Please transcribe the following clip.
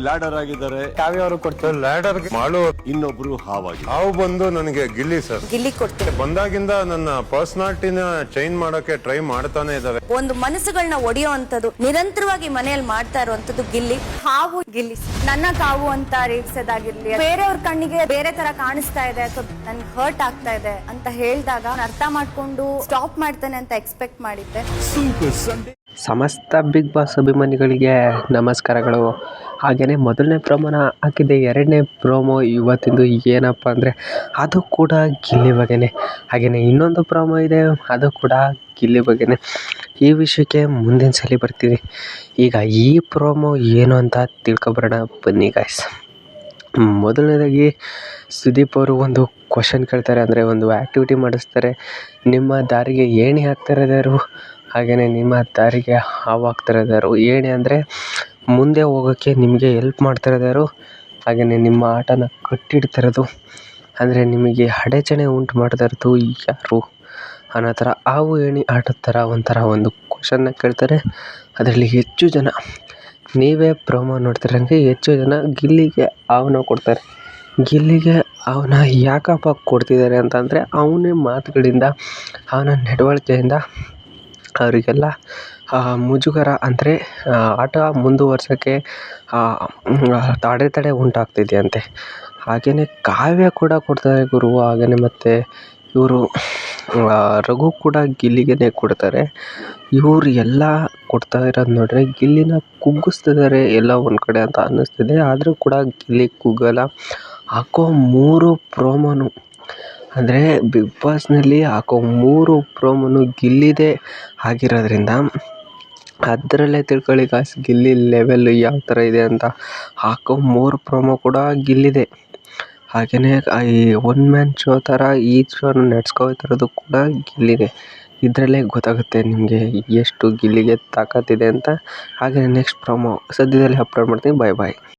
Ladder ಆಗಿದ್ದಾರೆ. ಕಾವ್ಯ ಅವರು ಕೊಡ್ತಾರೆ ಲ್ಯಾಡರ್ ಮಾಡು. ಇನ್ನೊಬ್ರು ಹಾವಾಗಿ. ಹಾವು ಬಂದು ನನಗೆ ಗಿಲ್ಲಿ ಸರ್. ಗಿಲ್ಲಿ ಕೊಡ್ತೀನಿ. ಬಂದಾಗಿಂದ ನನ್ನ ಪರ್ಸನಾಲಿಟಿನ ಚೇಂಜ್ ಮಾಡಕ್ಕೆ ಟ್ರೈ ಮಾಡ್ತಾನೆ ಇದಾವೆ. ಒಂದು ಮನಸ್ಸುಗಳನ್ನ ಒಡೆಯೋ ಅಂತದ್ದು ನಿರಂತರವಾಗಿ ಮನೆಯಲ್ಲಿ ಮಾಡ್ತಾ ಇರುವಂತದ್ದು ಗಿಲ್ಲಿ. ಹಾವು ಗಿಲ್ಲಿ. ನನ್ನ ಕಾವು ಅಂತ ರೇಗ್ಸೋದಾಗಿರ್ಲಿ, ಬೇರೆಯವ್ರ ಕಣ್ಣಿಗೆ ಬೇರೆ ತರ ಕಾಣಿಸ್ತಾ ಇದೆ ಅಥವಾ ನನ್ಗೆ ಹರ್ಟ್ ಆಗ್ತಾ ಇದೆ ಅಂತ ಹೇಳಿದಾಗ ಅರ್ಥ ಮಾಡ್ಕೊಂಡು ಸ್ಟಾಪ್ ಮಾಡ್ತಾನೆ ಅಂತ ಎಕ್ಸ್ಪೆಕ್ಟ್ ಮಾಡಿದ್ದೆ. ಸಮಸ್ತ ಬಿಗ್ ಬಾಸ್ ಅಭಿಮಾನಿಗಳಿಗೆ ನಮಸ್ಕಾರಗಳು. ಹಾಗೆಯೇ ಮೊದಲನೇ ಪ್ರೋಮೋನ ಹಾಕಿದ್ದೆ, ಎರಡನೇ ಪ್ರೋಮೋ ಇವತ್ತಿಂದು ಏನಪ್ಪ ಅಂದರೆ ಅದು ಕೂಡ ಗಿಲ್ಲಿ ಬಗ್ಗೆನೇ. ಹಾಗೆಯೇ ಇನ್ನೊಂದು ಪ್ರೋಮೋ ಇದೆ, ಅದು ಕೂಡ ಗಿಲ್ಲಿ ಬಗ್ಗೆನೇ. ಈ ವಿಷಯಕ್ಕೆ ಮುಂದಿನ ಸಲ ಬರ್ತೀವಿ. ಈಗ ಈ ಪ್ರೋಮೋ ಏನು ಅಂತ ತಿಳ್ಕೊಬರೋಣ ಬನ್ನಿ ಗಾಯ್ಸ್. ಮೊದಲನೇದಾಗಿ ಸುದೀಪ್ ಅವರು ಒಂದು ಕ್ವಶನ್ ಕೇಳ್ತಾರೆ, ಅಂದರೆ ಒಂದು ಆ್ಯಕ್ಟಿವಿಟಿ ಮಾಡಿಸ್ತಾರೆ. ನಿಮ್ಮ ದಾರಿಗೆ ಏಣಿ ಹಾಕ್ತಿರೋದ್ಯಾರು, ಹಾಗೆಯೇ ನಿಮ್ಮ ದಾರಿಗೆ ಹಾವು ಹಾಕ್ತಿರೋದ್ಯಾರು. ಏಣಿ ಅಂದರೆ ಮುಂದೆ ಹೋಗೋಕ್ಕೆ ನಿಮಗೆ ಎಲ್ಪ್ ಮಾಡ್ತಿರೋದ್ಯಾರು, ಹಾಗೆಯೇ ನಿಮ್ಮ ಆಟನ ಕಟ್ಟಿಡ್ತಿರೋದು ಅಂದರೆ ನಿಮಗೆ ಅಡಚಣೆ ಉಂಟು ಮಾಡ್ತಾ ಇರೋದು ಯಾರು ಅನ್ನೋ ಥರ ಹಾವು ಏಣಿ ಆಟದ ಥರ ಒಂದು ಕ್ವಶನ್ನ ಕೇಳ್ತಾರೆ. ಅದರಲ್ಲಿ ಹೆಚ್ಚು ಜನ, ನೀವೇ ಪ್ರೋಮೋ ನೋಡ್ತಿರಂಗೆ ಹೆಚ್ಚು ಜನ ಗಿಲ್ಲಿಗೆ ಹಾವನ್ನ ಕೊಡ್ತಾರೆ. ಗಿಲ್ಲಿಗೆ ಅವನ ಯಾಕಪ್ಪ ಕೊಡ್ತಿದ್ದಾರೆ ಅಂತಂದರೆ ಅವನೇ ಮಾತುಗಳಿಂದ, ಅವನ ನಡವಳಿಕೆಯಿಂದ ಅವರಿಗೆಲ್ಲ ಮುಜುಗರ, ಅಂದರೆ ಆಟ ಮುಂದುವರ್ಸೋಕ್ಕೆ ಅಡೆತಡೆ ಉಂಟಾಗ್ತಿದೆಯಂತೆ. ಹಾಗೆಯೇ ಕಾವ್ಯ ಕೂಡ ಕೊಡ್ತಾರೆ ಗುರು. ಹಾಗೆಯೇ ಮತ್ತು ಇವರು ರಘು ಕೂಡ ಗಿಲ್ಲಿಗೆ ಕೊಡ್ತಾರೆ. ಇವರು ಎಲ್ಲ ಕೊಡ್ತಾ ಇರೋದು ನೋಡಿದ್ರೆ ಗಿಲ್ಲಿನ ಕುಗ್ಗಿಸ್ತಿದ್ದಾರೆ ಎಲ್ಲ ಒಂದು ಕಡೆ ಅಂತ ಅನ್ನಿಸ್ತಿದೆ. ಆದರೂ ಕೂಡ ಗಿಲ್ಲಿ ಕುಗ್ಗಲ್ಲ. ಹಾಕೋ 3 ಪ್ರೋಮೋನು, ಅಂದರೆ ಬಿಗ್ ಬಾಸ್ನಲ್ಲಿ ಹಾಕೋ 3 ಪ್ರೋಮೋನು ಗಿಲ್ಲಿದೇ ಆಗಿರೋದ್ರಿಂದ ಅದರಲ್ಲೇ ತಿಳ್ಕೊಳ್ಳಿ ಗಾಯ್ಸ್ ಗಿಲ್ಲಿ ಲೆವೆಲ್ ಯಾವ ಥರ ಇದೆ ಅಂತ. ಹಾಕೋ 3 ಪ್ರೋಮೋ ಕೂಡ ಗಿಲ್ಲಿದೆ. ಹಾಗೆಯೇ ಈ ಒನ್ ಮ್ಯಾನ್ ಶೋ ಥರ ಈ ಶೋನ ನಡೆಸ್ಕೊತಿರೋದು ಕೂಡ ಗಿಲ್ಲಿದೆ. ಇದರಲ್ಲೇ ಗೊತ್ತಾಗುತ್ತೆ ನಿಮಗೆ ಎಷ್ಟು ಗಿಲ್ಲಿಗೆ ತಾಕತ್ತಿದೆ ಅಂತ. ಹಾಗೆಯೇ ನೆಕ್ಸ್ಟ್ ಪ್ರೋಮೋ ಸದ್ಯದಲ್ಲೇ ಅಪ್ಲೋಡ್ ಮಾಡ್ತೀನಿ. ಬಾಯ್.